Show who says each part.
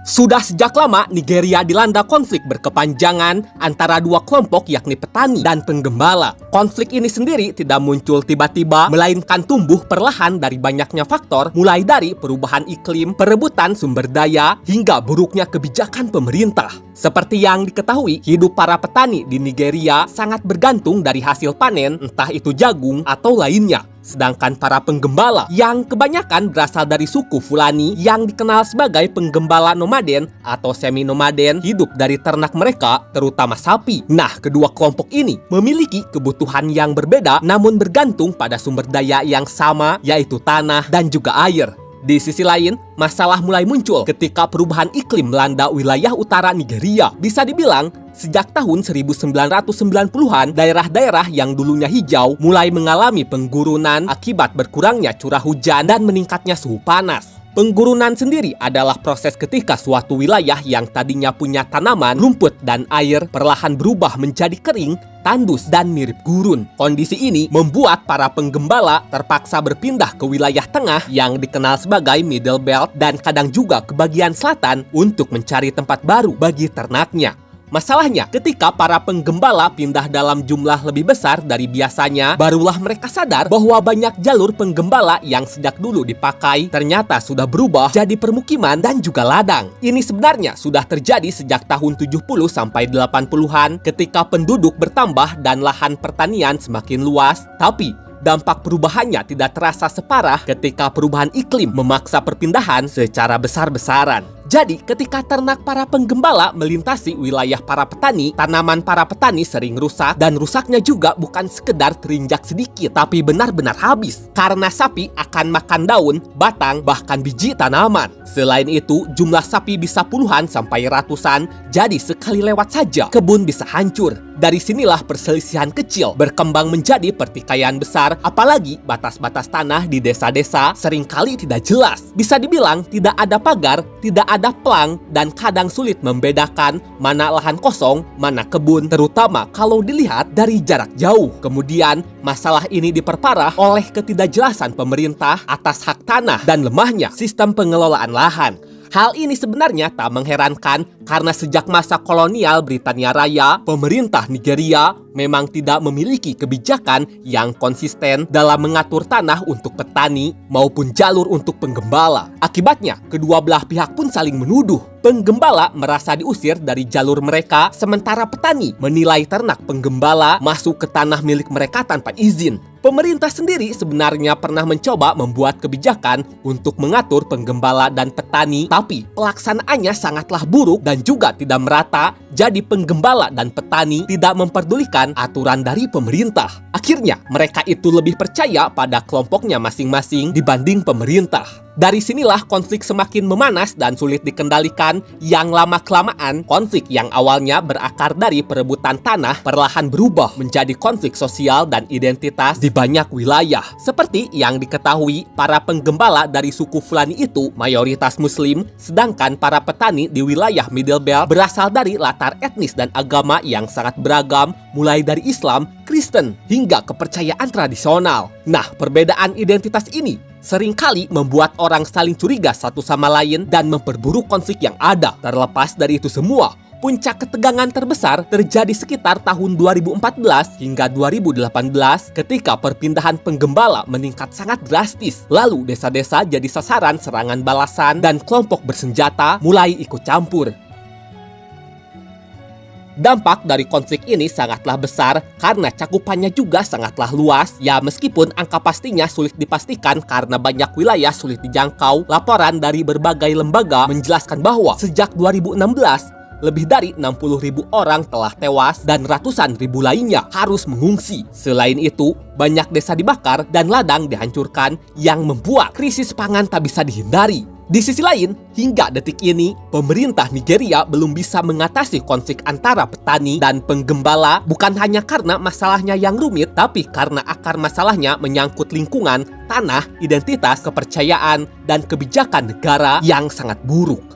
Speaker 1: Sudah sejak lama, Nigeria dilanda konflik berkepanjangan antara dua kelompok yakni petani dan penggembala. Konflik ini sendiri tidak muncul tiba-tiba, melainkan tumbuh perlahan dari banyaknya faktor, mulai dari perubahan iklim, perebutan sumber daya, hingga buruknya kebijakan pemerintah. Seperti yang diketahui, hidup para petani di Nigeria sangat bergantung dari hasil panen, entah itu jagung atau lainnya. Sedangkan para penggembala yang kebanyakan berasal dari suku Fulani yang dikenal sebagai penggembala nomaden atau semi-nomaden hidup dari ternak mereka, terutama sapi. Nah, kedua kelompok ini memiliki kebutuhan yang berbeda namun bergantung pada sumber daya yang sama, yaitu tanah dan juga air. Di sisi lain, masalah mulai muncul ketika perubahan iklim melanda wilayah utara Nigeria. Bisa dibilang, sejak tahun 1990-an, daerah-daerah yang dulunya hijau mulai mengalami penggurunan akibat berkurangnya curah hujan dan meningkatnya suhu panas. Penggurunan sendiri adalah proses ketika suatu wilayah yang tadinya punya tanaman, rumput, dan air perlahan berubah menjadi kering, tandus, dan mirip gurun. Kondisi ini membuat para penggembala terpaksa berpindah ke wilayah tengah yang dikenal sebagai Middle Belt dan kadang juga ke bagian selatan untuk mencari tempat baru bagi ternaknya. Masalahnya, ketika para penggembala pindah dalam jumlah lebih besar dari biasanya, barulah mereka sadar bahwa banyak jalur penggembala yang sejak dulu dipakai ternyata sudah berubah jadi permukiman dan juga ladang. Ini sebenarnya sudah terjadi sejak tahun 70 sampai 80-an ketika penduduk bertambah dan lahan pertanian semakin luas, tapi dampak perubahannya tidak terasa separah ketika perubahan iklim memaksa perpindahan secara besar-besaran. Jadi, ketika ternak para penggembala melintasi wilayah para petani, tanaman para petani sering rusak, dan rusaknya juga bukan sekedar terinjak sedikit, tapi benar-benar habis. Karena sapi akan makan daun, batang, bahkan biji tanaman. Selain itu, jumlah sapi bisa puluhan sampai ratusan, jadi sekali lewat saja, kebun bisa hancur. Dari sinilah perselisihan kecil berkembang menjadi pertikaian besar, apalagi batas-batas tanah di desa-desa seringkali tidak jelas. Bisa dibilang tidak ada pagar, tidak ada pelang, dan kadang sulit membedakan mana lahan kosong, mana kebun, terutama kalau dilihat dari jarak jauh. Kemudian, masalah ini diperparah oleh ketidakjelasan pemerintah atas hak tanah dan lemahnya sistem pengelolaan lahan. Hal ini sebenarnya tak mengherankan karena sejak masa kolonial Britania Raya, pemerintah Nigeria memang tidak memiliki kebijakan yang konsisten dalam mengatur tanah untuk petani maupun jalur untuk penggembala. Akibatnya, kedua belah pihak pun saling menuduh. Penggembala merasa diusir dari jalur mereka, sementara petani menilai ternak penggembala masuk ke tanah milik mereka tanpa izin. Pemerintah sendiri sebenarnya pernah mencoba membuat kebijakan untuk mengatur penggembala dan petani, tapi pelaksanaannya sangatlah buruk dan juga tidak merata, jadi penggembala dan petani tidak memperdulikan aturan dari pemerintah. Akhirnya, mereka itu lebih percaya pada kelompoknya masing-masing dibanding pemerintah. Dari sinilah konflik semakin memanas dan sulit dikendalikan, yang lama-kelamaan konflik yang awalnya berakar dari perebutan tanah perlahan berubah menjadi konflik sosial dan identitas di banyak wilayah. Seperti yang diketahui, para penggembala dari suku Fulani itu mayoritas muslim, sedangkan para petani di wilayah Middle Belt berasal dari latar etnis dan agama yang sangat beragam, mulai dari Islam, Kristen, hingga kepercayaan tradisional. Nah, perbedaan identitas ini seringkali membuat orang saling curiga satu sama lain dan memperburuk konflik yang ada. Terlepas dari itu semua, puncak ketegangan terbesar terjadi sekitar tahun 2014 hingga 2018 ketika perpindahan penggembala meningkat sangat drastis. Lalu desa-desa jadi sasaran serangan balasan dan kelompok bersenjata mulai ikut campur. Dampak dari konflik ini sangatlah besar karena cakupannya juga sangatlah luas. Ya, meskipun angka pastinya sulit dipastikan karena banyak wilayah sulit dijangkau, laporan dari berbagai lembaga menjelaskan bahwa sejak 2016, lebih dari 60.000 orang telah tewas dan ratusan ribu lainnya harus mengungsi. Selain itu, banyak desa dibakar dan ladang dihancurkan yang membuat krisis pangan tak bisa dihindari. Di sisi lain, hingga detik ini, pemerintah Nigeria belum bisa mengatasi konflik antara petani dan penggembala, bukan hanya karena masalahnya yang rumit, tapi karena akar masalahnya menyangkut lingkungan, tanah, identitas, kepercayaan, dan kebijakan negara yang sangat buruk.